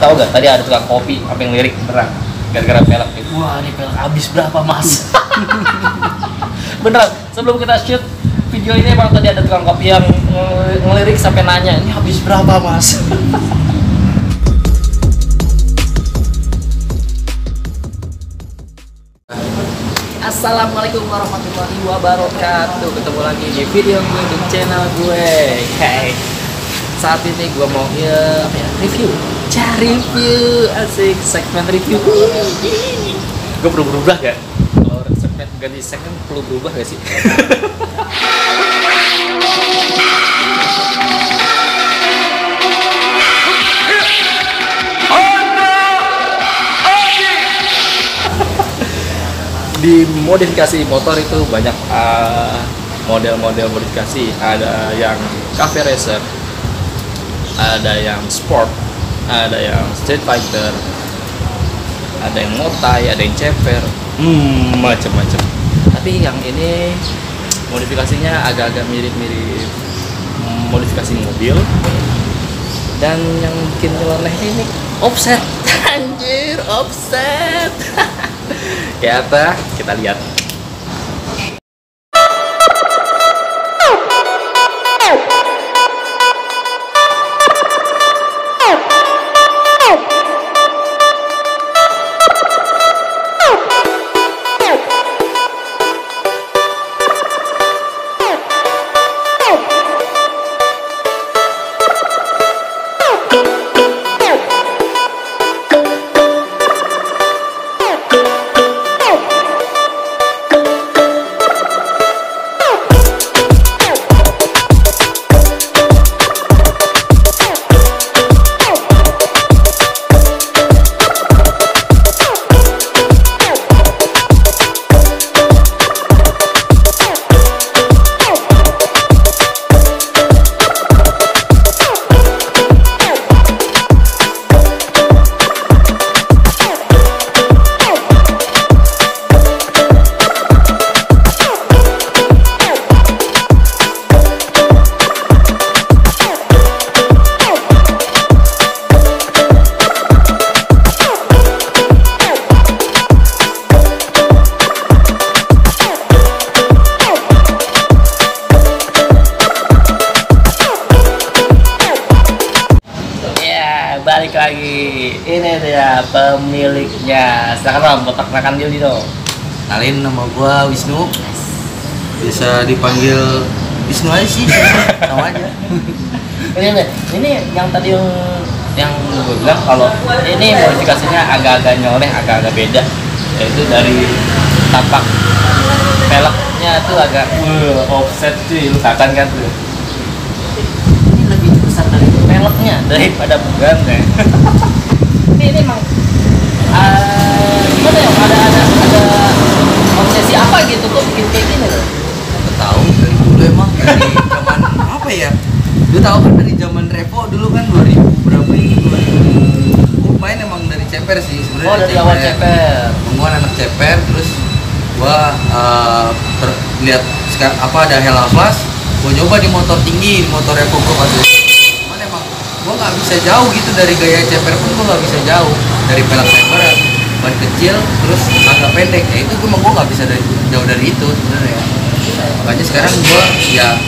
Tahu gak tadi ada tukang kopi sampai ngelirik beneran gara-gara pelek. Wah, ini pelek habis berapa, Mas? Beneran, sebelum kita shoot video ini emang tadi ada tukang kopi yang ngelirik sampai nanya, ini habis berapa, Mas? Assalamualaikum warahmatullahi wabarakatuh. Ketemu lagi di video gue di channel gue. Hey, saat ini gue mau review, review asik segmen review. Gue perlu berubah gak? Kalau segmen ganti segmen perlu berubah gak sih? Di modifikasi motor itu banyak model-model modifikasi. Ada yang cafe racer, ada yang sport, ada yang street fighter, ada yang motai, ada yang ceper, macam-macam. Tapi yang ini modifikasinya agak-agak mirip-mirip modifikasi mobil. Dan yang bikin nyeleneh ini offset. Anjir, offset. Ya apa? Kita lihat. Balik lagi, ini dia pemiliknya. Sekarang botak makan dulu dong. Kenalin, nama gua Wisnu. Bisa dipanggil Wisnu aja sih, sama aja. Ini yang tadi yang gue bilang kalau ini modifikasinya agak-agak nyoleh, agak-agag beda. Yaitu dari tapak peleknya tuh agak offset cuy, lu katakan kan tuh. Dari peleknya daripada bugannya. ini emang gimana ya, ada obsesi apa gitu kok bikin kayak gini loh? Nggak tahu, dari dulu emang dari zaman apa ya? Lu tahu kan dari zaman Revo dulu kan 2000 berapa ini, 2000. Gua main emang dari ceper sih sebenarnya. Oh, dari awal ceper. Gua anak ceper, terus gua lihat apa ada Hella Flash, gua nyoba di motor tinggi, motor Revo gua pas gue nggak bisa jauh gitu dari gaya ceper pun gue nggak bisa jauh dari pelek ceper ban kecil terus agak pendek ya itu gue nggak bisa jauh dari itu sebenarnya. Makanya sekarang gue ya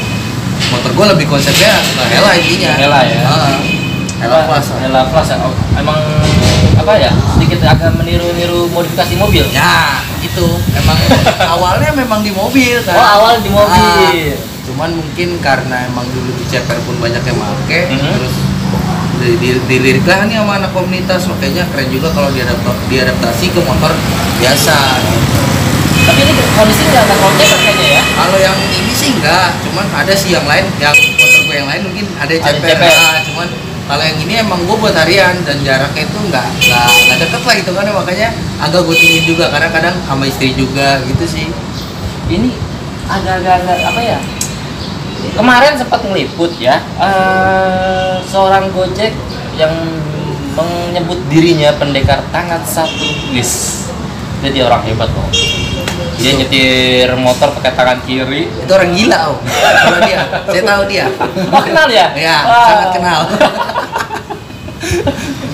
motor gue lebih konsepnya ke Hella intinya. Hella ya. Hella Plus. Hella Plus ya. Emang apa ya, sedikit agak meniru modifikasi mobil. Ya itu emang awalnya memang di mobil kan. Oh, awal di mobil. Cuman mungkin karena emang dulu di ceper pun banyak yang make, terus dilirik lah nih sama anak komunitas, makanya keren juga kalau diadaptasi ke motor biasa. Tapi ini kondisi nggak ada ceper kayaknya ya? Kalau yang ini sih enggak, cuman ada sih yang lain, yang motor gue yang lain mungkin ada ceper. Cuman kalau yang ini emang gue buat harian dan jaraknya itu nggak deket lah gitu kan, makanya agak gue tinggiin juga karena kadang sama istri juga gitu sih. Ini agak-agak apa ya? Kemarin sempat ngeliput ya, seorang Gojek yang menyebut dirinya pendekar tangan satu. Dia orang hebat loh. Dia nyetir motor pakai tangan kiri. Itu orang gila, Om. Kalau dia, saya tahu dia. Oh, kenal ya? Ya, wow. sangat kenal.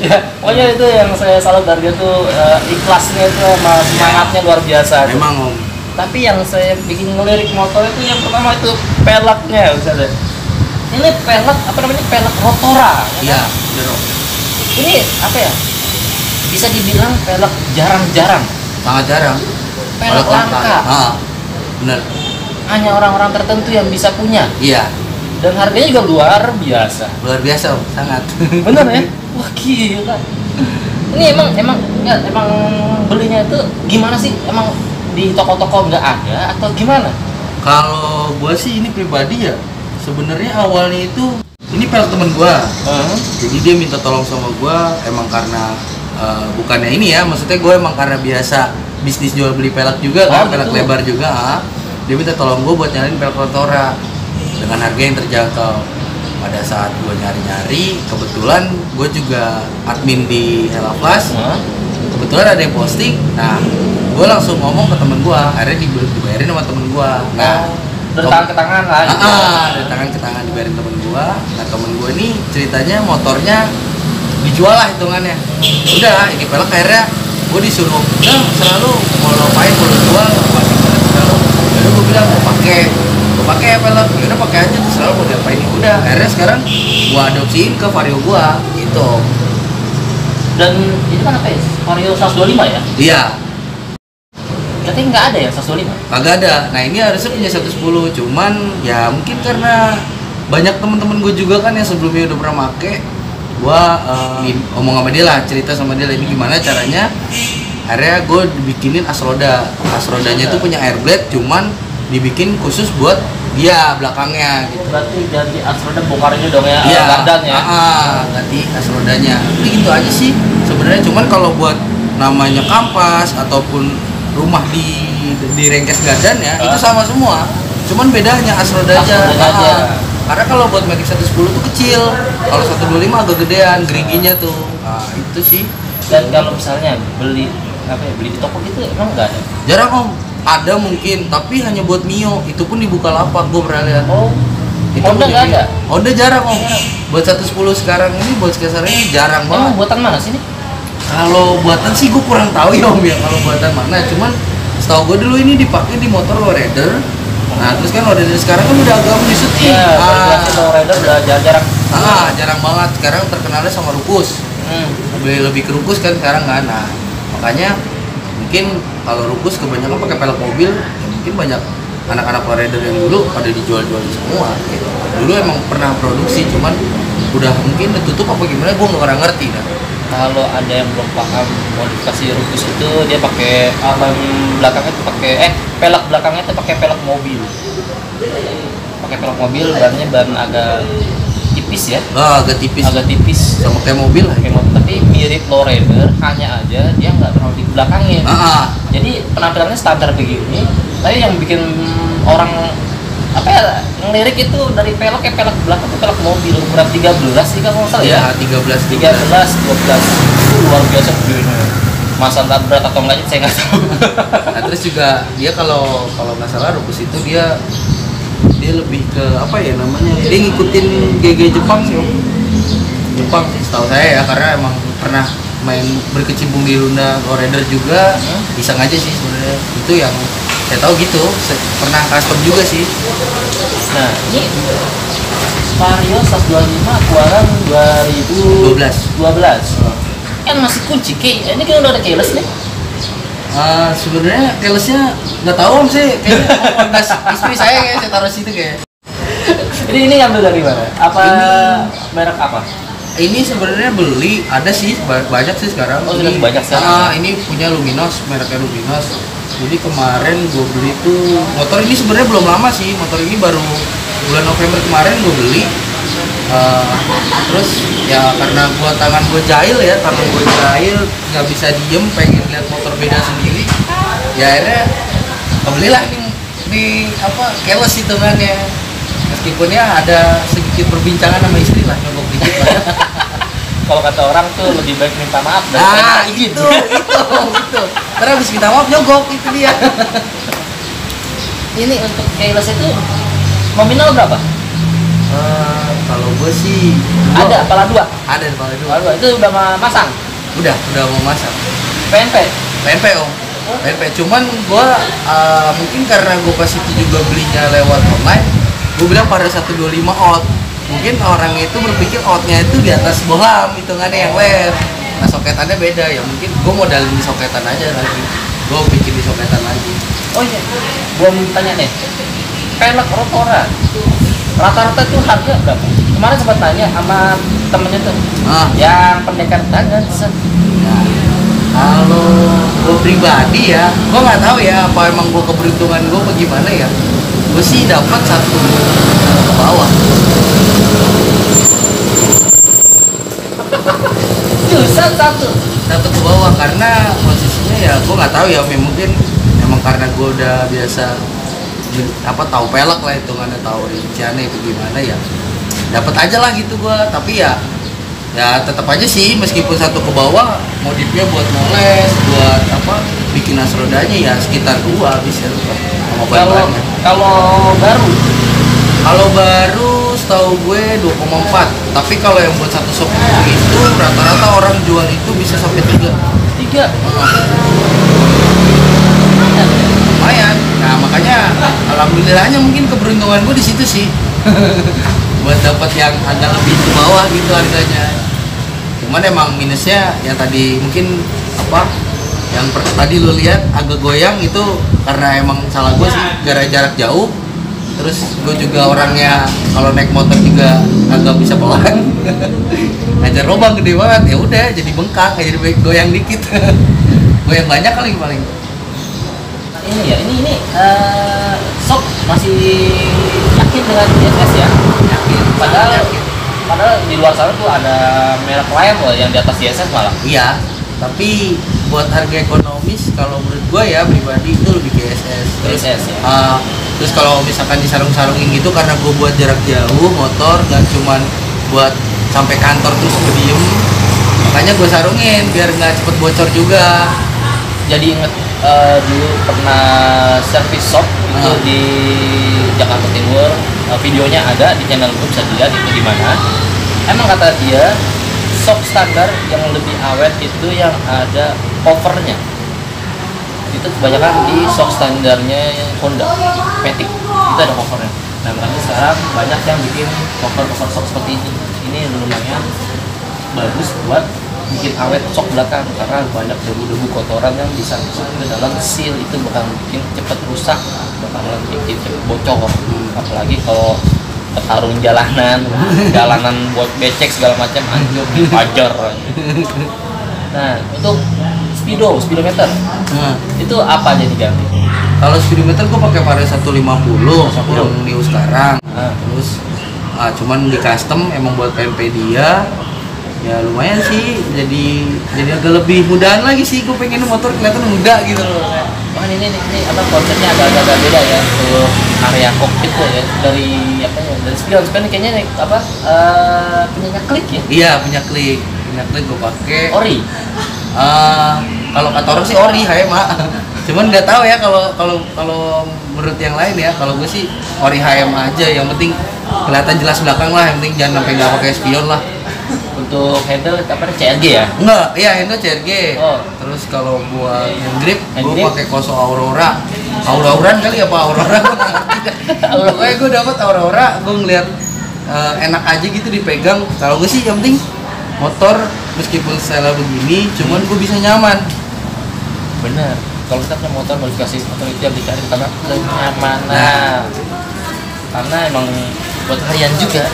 Ya, pokoknya itu yang saya salut dari dia tuh ikhlasnya itu sama semangatnya luar biasa. Memang om. Tapi yang saya bikin ngelirik motor itu yang pertama itu peleknya, Ustaz. Ini pelek apa namanya? Pelek rotora. Iya, bener om. Ini apa ya? Bisa dibilang pelek jarang-jarang. Sangat jarang. Pelek langka. Bener. Hanya orang-orang tertentu yang bisa punya. Iya. Dan harganya juga luar biasa. Luar biasa om, sangat. Bener ya? Wah gila. Ini emang belinya itu gimana sih? Emang di toko-toko nggak ada atau gimana? Kalau gua sih ini pribadi ya, sebenarnya awalnya itu ini pelek temen gua. Jadi dia minta tolong sama gua emang karena bukannya ini ya, maksudnya gua emang karena biasa bisnis jual beli pelek juga kan, pelek lebar juga. Dia minta tolong gua buat nyalain pelek rotora dengan harga yang terjangkau. Pada saat gue nyari-nyari, kebetulan gue juga admin di Hella Flash. Kebetulan ada yang posting, nah gue langsung ngomong ke temen gue, akhirnya dibayarin sama temen gue. Nah, dari tangan ke tangan lah. Dari tangan ke tangan dibayarin temen gue. Nah temen gue ini ceritanya motornya dijual lah hitungannya. Udah, ini pelek akhirnya gue disuruh, udah selalu mau lo apain, mau lo jual, apa selalu. Jadi gue bilang mau pakai pelek, ya udah pakai aja tuh selalu mau diapain. Udah, akhirnya sekarang gua adopsiin ke Vario gua gitu. Dan ini kan apa ya? Vario 125 ya? Iya. Berarti nggak ada ya 125? Kagak ada. Nah ini harusnya punya 110, cuman ya mungkin karena banyak temen-temen gue juga kan yang sebelumnya udah pernah make. Gua ngomong sama dia lah, cerita sama dia lah ini gimana caranya. Akhirnya gue dibikinin as roda. As rodanya itu punya air blade, cuman dibikin khusus buat dia belakangnya gitu. Berarti ganti as roda bongkarnya dong ya, iya, gardan ya. Ganti as rodanya. Ini gitu aja sih sebenarnya, cuman kalau buat namanya kampas ataupun rumah di Rengkes gardan ya, itu sama semua. Cuman bedanya as rodanya. Karena kalau buat Matic 110 tuh kecil, kalau 125 agak gedean, geriginya tuh. Nah, itu sih. Dan kalau misalnya beli di toko gitu emang nggak ada? Jarang om. Ada mungkin, tapi hanya buat Mio. Itu pun di Bukalapak, gue pernah lihat. Oh, itu Honda nggak ada? Honda jarang om. Buat 110 sekarang ini, buat sekarang ini jarang banget. Emang buatan mana sih ini? Kalau buatan sih gue kurang tahu ya om ya, kalau buatan mana. Cuman setahu gue dulu ini dipakai di motor lowrider. Nah terus kan lowrider sekarang kan udah agak menyusut nih. Iya, lowrider udah jarang. Jarang banget. Sekarang terkenalnya sama Rukus. Lebih ke Rukus kan sekarang kan. Nah makanya mungkin kalau Rukus kebanyakan pakai pelek mobil, ya mungkin banyak anak-anak lowrider yang dulu pada dijual-jual semua gitu. Dulu emang pernah produksi, cuman udah mungkin tutup apa gimana, gue nggak pernah ngerti dah. Kalau ada yang belum paham modifikasi Rukus itu, dia pakai ban belakangnya itu pakai pelek belakangnya itu pakai pelek mobil. Pakai pelek mobil, ban agak tipis ya. Agak tipis. Sama kayak mobil lah. Tapi mirip lowrider, hanya aja dia nggak terlalu di belakangnya. Jadi penampilannya standar begini, tapi yang bikin orang ngelirik itu dari pelek belakang itu pelek mobil ukuran 13 sih kalau nggak salah ya. 13, 12 luar biasa begini. Masalah berat atau enggaknya saya nggak tahu. Nah terus juga dia kalau nggak salah Rukus itu dia lebih ke apa ya namanya, dia ngikutin GG Jepang sih om. Jepang sih setahu saya ya, karena emang pernah main berkecimpung di Honda lowrider juga. Iseng aja sih sebenarnya, itu yang saya tahu gitu, pernah custom juga sih. Nah ini Vario 125 keluaran 2012 kan masih kunci ini kan udah ada keyless nih. Sebenarnya keylessnya nggak tahu om sih, kayaknya kontas istri saya kayak saya taruh situ kayak. Ini ngambil dari mana? Merek apa? Ini sebenarnya beli ada sih banyak sih sekarang. Sudah banyak sekarang. Ini punya Luminos, mereknya Luminos. Jadi kemarin gue beli tuh motor ini sebenarnya belum lama sih, motor ini baru bulan November kemarin gue beli. Terus ya karena tangan gue jahil nggak bisa diem, pengen lihat motor beda sendiri, ya akhirnya kebelilah ini keyless hitungannya, meskipun ya ada sedikit perbincangan sama istri lah, nyogok dikit lah. Kalau kata orang tuh lebih baik minta maaf daripada izin. Itu. Karena habis minta maaf nyogok, itu dia. Ini untuk keyless itu nominal berapa? Kalau gue sih Ada pala dua. ada kepala dua. Pala dua itu udah masang. Udah mau masak. PNP. PNP om. PNP cuman gue mungkin karena gue pas itu juga belinya lewat online, gue bilang pada 125 out. Mungkin orang itu berpikir outnya itu di atas bohlam hitungannya yang led. Nah soketannya beda ya, mungkin gue modalin di soketan aja lagi. Gue bikin di soketan lagi. Oh iya, gua mau tanya nih, pelek rotoran rata-rata tuh harga berapa? Kemarin sempat tanya sama temennya tuh, yang pendekar tangan set. Nah, kalau gue pribadi ya, gue nggak tahu ya apa emang gue keberuntungan gue bagaimana ya. Gue sih dapat satu ke bawah. Jusan satu. Satu ke bawah karena posisinya ya gue nggak tahu ya, mungkin emang karena gue udah biasa tahu pelek lah hitungannya, tahu rinciannya itu gimana ya, dapat aja lah gitu gue. Tapi ya tetap aja sih meskipun satu ke bawah, modifnya buat moles, buat bikin as rodanya ya sekitar 2 habis ya sama bahan-bahannya. Kalau baru setahu gue 2,4, tapi kalau yang buat satu sop itu rata-rata orang jual itu bisa sampai 3. Lumayan. Nah makanya alhamdulillahnya mungkin keberuntungan gue di situ sih. Buat dapat yang agak lebih ke bawah gitu harganya. Cuman emang minusnya yang tadi mungkin yang tadi lu lihat agak goyang itu karena emang salah gue sih, gara jarak jauh. Terus gue juga orangnya kalau naik motor juga agak bisa pelan. Ngajar lubang gede banget, ya udah jadi bengkak, jadi goyang dikit. Goyang banyak kali paling. Ini sok masih yakin dengan DSS ya? Yakin. Padahal di luar sana tuh ada merek lain loh yang di atas DSS malah. Iya, tapi buat harga ekonomis kalau menurut gue ya pribadi itu lebih ke DSS. DSS ya. Terus kalau misalkan disarung-sarungin gitu karena gue buat jarak jauh motor, gak cuman buat sampai kantor terus gue diem, makanya gue sarungin biar nggak cepet bocor juga. Jadi inget dulu pernah servis shop itu di Jakarta Timur, videonya ada di channel gue, bisa dilihat itu di mana. Emang kata dia shop standar yang lebih awet itu yang ada covernya. Itu kebanyakan di shop standarnya Honda Matic itu ada covernya. Nah makanya sekarang banyak yang bikin cover shop seperti ini. Ini lumayan bagus buat bikin awet sok belakang karena banyak debu-debu kotoran yang bisa masuk ke dalam seal, itu bakal bikin cepet rusak, bakalan bikin cepet bocor. Apalagi kalau petarung jalanan buat becek segala macam hancur hajar. Nah untuk speedometer itu apa aja diganti? Kalau speedometer gue pakai Vario 150 yang new sekarang. Terus cuman di custom emang buat PMP dia. Ya lumayan sih, jadi agak lebih mudahan lagi sih. Gue pengen motor kelihatan muda gitu loh. Oh ini konsepnya agak beda ya untuk area kokpit ya, dari spion kayaknya punya klik ya? Iya punya klik gue pakai ori. Kalau kata orang sih ori HMA. Cuman nggak tahu ya kalau menurut yang lain ya. Kalau gue sih ori HMA aja, yang penting kelihatan jelas belakang lah, yang penting jangan sampai nggak pakai spion lah. Untuk handle CRG ya? Enggak, iya handle CRG. Oh. Terus kalau buat hand grip gue pakai Koso Aurora. Auroran kali apa Aurora? Pokoknya gue dapat Aurora, gue ngeliat enak aja gitu dipegang. Kalau gue sih yang penting motor meskipun style begini, cuman gue bisa nyaman. Bener. Kalau kita punya motor modifikasi motor itu yang dicari karena kenyamanan. Karena emang buat harian juga.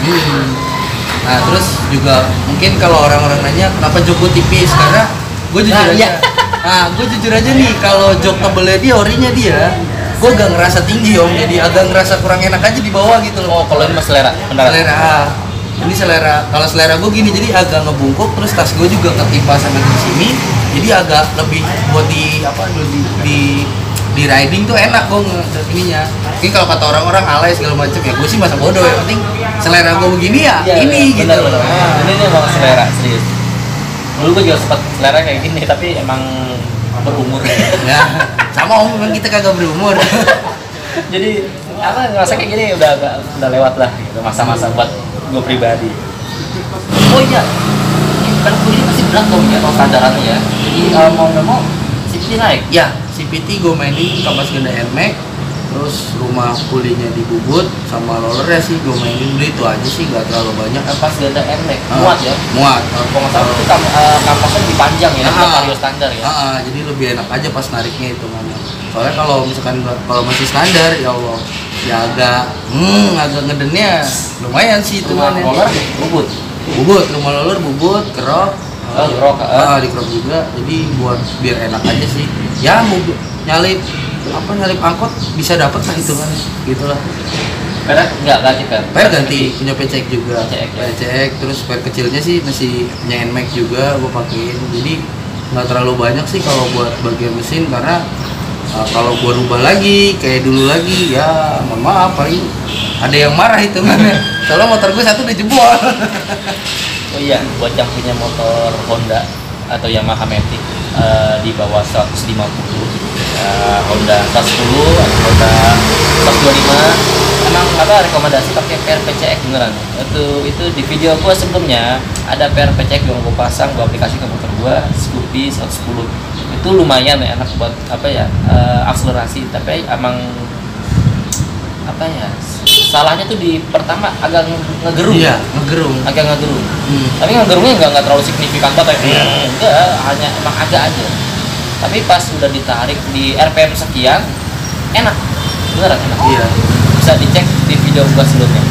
Nah terus juga mungkin kalau orang-orang nanya kenapa jok gue tipis, karena gue jujur aja. Nah gue jujur aja nih, kalau jok tebelnya dia, orinya dia, gue agak ngerasa tinggi om, jadi agak ngerasa kurang enak aja di bawah gitu loh. Oh kalau ini mas selera? Selera. Ini selera. Kalau selera gue gini, jadi agak ngebungkuk, terus tas gue juga ketimpa sama di sini, jadi agak lebih buat di riding tuh enak gue ininya. Mungkin kalau kata orang-orang alay segala macam ya, gue sih masa bodoh, yang penting selera gue begini ya, ini gitu. Bener. Ini emang selera serius. Dulu gue juga sempat selera kayak gini, tapi emang berumur. Ya sama om, memang kita kagak berumur. Jadi apa ngerasa kayak gini udah lewat lah gitu masa-masa buat gue pribadi. Oh iya, pelek ini masih berat dong ya kalau sandarannya ya. Jadi mau nggak mau CVT naik. Ya, CVT gue mainin kampas ganda NMAX, terus rumah pulinya di Bubut sama rollernya sih gue mainin beli itu aja sih, nggak terlalu banyak. Kampas ganda NMAX muat ya. Muat. Kalau nggak salah itu kampasnya lebih panjang ya, vario standar ya. Jadi lebih enak aja pas nariknya itu mana. Soalnya kalau misalkan kalau masih standar ya Allah ya agak ngedennya lumayan sih itu Rumah mana. roller Bubut. Rumah roller Bubut, kerok. Di kerok juga. Jadi buat biar enak aja sih. Ya nyalip angkot bisa dapat lah itu kan. Gitulah. Pernya enggak ganti per. Per ganti punya PCX juga. PCX, PCX terus per kecilnya sih masih punya NMAX juga gue pakein. Jadi nggak terlalu banyak sih kalau buat bagian mesin karena kalau gua rubah lagi kayak dulu lagi ya mohon maaf paling ada yang marah itu kan. Soalnya motor gue satu udah jebol. Oh iya, buat yang punya motor Honda atau Yamaha Matic di bawah 150, Honda 110 atau Honda 125, emang rekomendasi pakai per PCX beneran. Itu di video gua sebelumnya ada per PCX yang gua pasang, gua aplikasi ke motor gua Scoopy 110. Itu lumayan ya, enak buat akselerasi, tapi emang salahnya tuh di pertama agak ngegerung. Iya, ngegerung. Tapi ngegerungnya nggak terlalu signifikan banget ya. Enggak, hanya emang agak aja. Tapi pas udah ditarik di RPM sekian, enak. Beneran enak. Iya. Bisa dicek di video gua sebelumnya.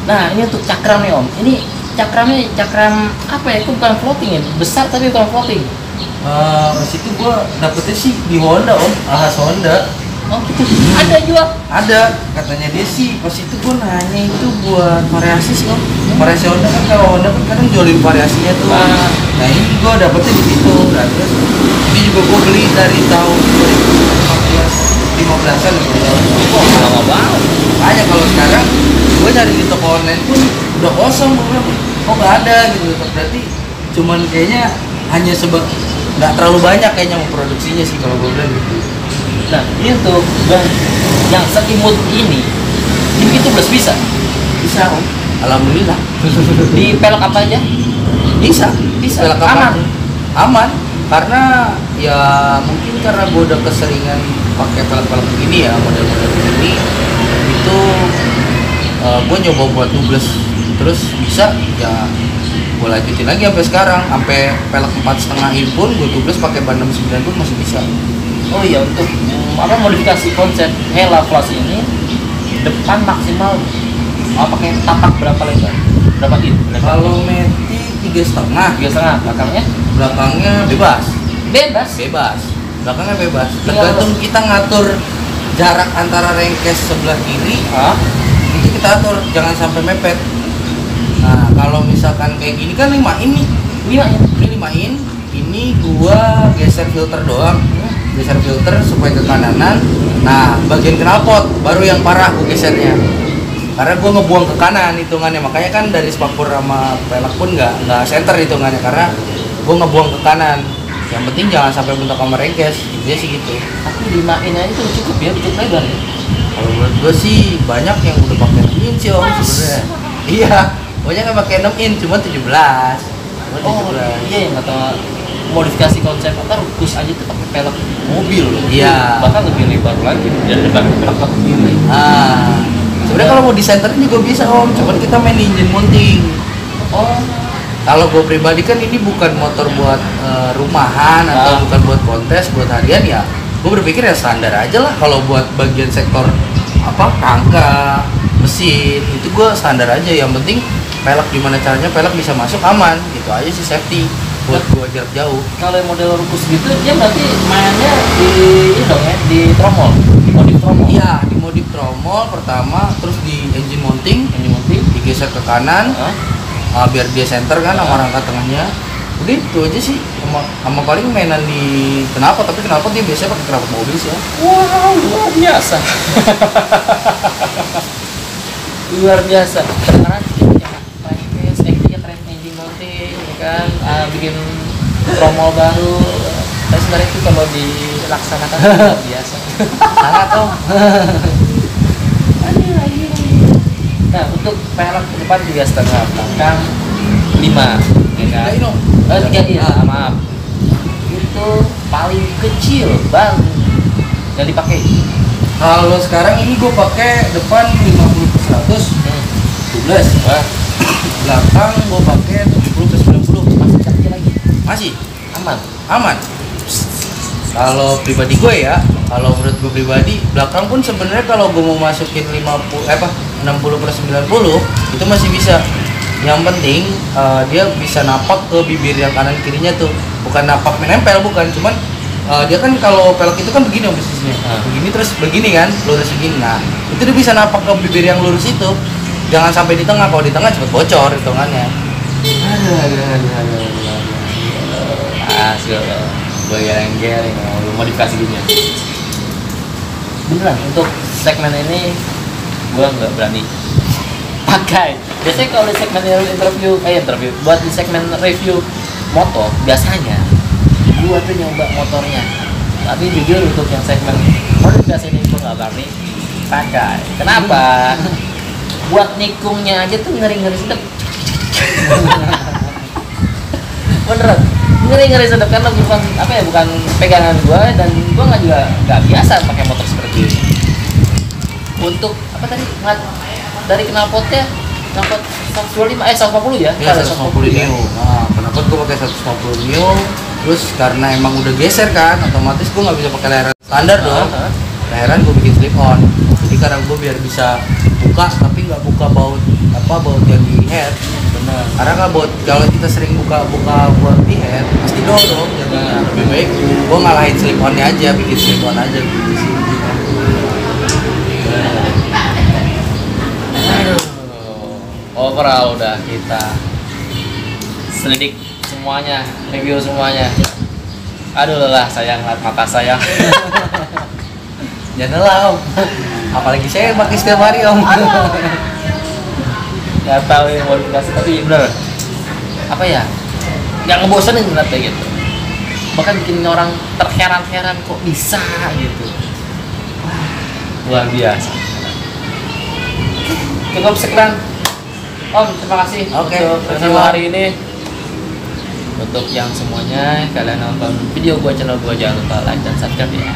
Nah, ini untuk cakram nih Om. Ini cakram apa ya? Itu bukan floating ya, besar tapi bukan floating. Pas itu gua dapetnya sih di Honda Om, Ahas Honda. Oh gitu. Ada jual? Ada, katanya dia sih pas itu gua nanya itu buat variasi sih Om. Variasi Honda kan, kalau Honda kan kadang jualin variasinya tuh. Nah ini gua dapetnya di situ. Nah, terus ini juga gua beli dari tahun 2015-an gitu. Wah, lama banget. Makanya kalau sekarang gua cari di toko online pun udah kosong, gua bilang kok nggak ada gitu. Berarti cuman kayaknya hanya nggak terlalu banyak kayaknya memproduksinya sih kalau gua bilang gitu. Nah, ini untuk yang seimut ini itu plus bisa Om. Alhamdulillah. Di pelek apa aja? Bisa. Pelek apa? Aman. Aman. Karena ya mungkin karena gue udah keseringan pakai pelek-pelek begini ya, model-model begini itu gue nyoba buat tubeless terus bisa ya gue lanjutin lagi sampai sekarang, sampai pelek 4,5 in pun gue tubeless pakai ban 69 pun masih bisa. Oh iya, untuk modifikasi konsep Hella Plus ini depan maksimal pakai tapak berapa lebar? Berapa in? Kalau Matic 3,5. Belakangnya bebas. Belakangnya bebas. Tergantung kita ngatur jarak antara rengkes sebelah kiri. Itu kita atur jangan sampai mepet. Nah, kalau misalkan kayak gini kan 5 in nih. 5 in. Ini gua geser filter doang. Geser filter supaya ke kananan. Nah, bagian knalpot baru yang parah gua gesernya. Karena gua ngebuang ke kanan hitungannya. Makanya kan dari spakbor sama pelek pun nggak center hitungannya karena gua ngebuang ke kanan. Yang penting jangan sampai bentuk sama rengkes. Intinya sih gitu. Tapi 5 in aja itu cukup ya, cukup lebar ya. Kalau menurut gua sih banyak yang udah pakai 6 in sih Om sebenarnya. Iya, banyak yang pakai 6 in cuma 17. Iya yang kata modifikasi konsep rukus aja tuh pakai pelek mobil loh. Iya. Bahkan lebih lebar lagi dari pelek kiri. Sebenarnya kalau mau disenterin juga bisa Om, cuman kita main di engine mounting. Kalau gue pribadi kan ini bukan motor buat rumahan atau bukan buat kontes, buat harian ya. Gue berpikir ya standar aja lah. Kalau buat bagian sektor rangka, mesin itu gue standar aja. Yang penting pelek gimana caranya pelek bisa masuk aman, gitu aja sih safety buat gue jarak jauh. Kalau model rukus gitu dia berarti mainnya di tromol, di modif tromol. Iya, di modif tromol pertama, terus di engine mounting, digeser ke kanan. Biar dia center kan sama rangka tengahnya. Udah itu aja sih. Sama paling mainan di knalpot, tapi knalpot dia biasanya pakai knalpot mobil sih ya. Wow, luar biasa. Luar biasa. Karena engine mounting ya kan, bikin tromol baru. Tapi sebenarnya itu kalau dilaksanakan luar biasa. Sangat Om. Nah, untuk pelek depan 3,5, belakang 5, ya kan? Tiga iya, maaf. Itu paling kecil bang yang dipakai. Kalau sekarang ini gue pakai depan 50/100, 12. Belakang gue pakai 70/90. Masih kecil lagi. Masih Aman. Kalau pribadi gue ya, kalau menurut gue pribadi, belakang pun sebenarnya kalau gue mau masukin 60/90 itu masih bisa. Yang penting dia bisa napak ke bibir yang kanan kirinya tuh, bukan napak menempel, bukan, cuman dia kan kalau pelek itu kan begini posisinya, begini terus begini kan, lurus begini. Nah itu dia bisa napak ke bibir yang lurus itu, jangan sampai di tengah. Kalau di tengah cepet bocor hitungannya. Hasil gue geleng-geleng lu modifikasi gini ya. Beneran untuk segmen ini gue nggak berani pakai. Biasanya kalau di segmen interview buat di segmen review motor biasanya gue tuh nyoba motornya, tapi jujur untuk yang segmen modifikasi ini gue nggak berani pakai. Kenapa? Buat nikungnya aja tuh ngeri-ngeri sedap. Beneran ngeri sedap karena bukan pegangan gua, dan gua nggak biasa pakai motor seperti ini. Untuk apa tadi dari knalpotnya 125 150 ya? Iya 150 new. Nah, kenapa gua pakai 150 new? Terus karena emang udah geser kan, otomatis gua nggak bisa pakai layaran standar dong. Layaran gua bikin slip on. Jadi karena gua biar bisa buka tapi nggak buka baut yang di head. Benar. Karena kalau kita sering buka buat di head pasti dong jadinya. Lebih baik gua ngalahin slip onnya aja, bikin slip on aja gitu sih. Overall udah kita selidik semuanya, review semuanya. Aduh lelah sayang, mata sayang. Jangan lelah om. Apalagi saya pakai setiap hari om. Nggak tahu yang modifikasi, tapi bener apa ya, nggak ngebosenin kayak gitu, bahkan bikin orang terheran-heran kok bisa gitu. Luar biasa. Cukup sekian om, terima kasih untuk review hari ini. Untuk yang semuanya, kalian nonton video gua, channel gua, jangan lupa like dan subscribe ya.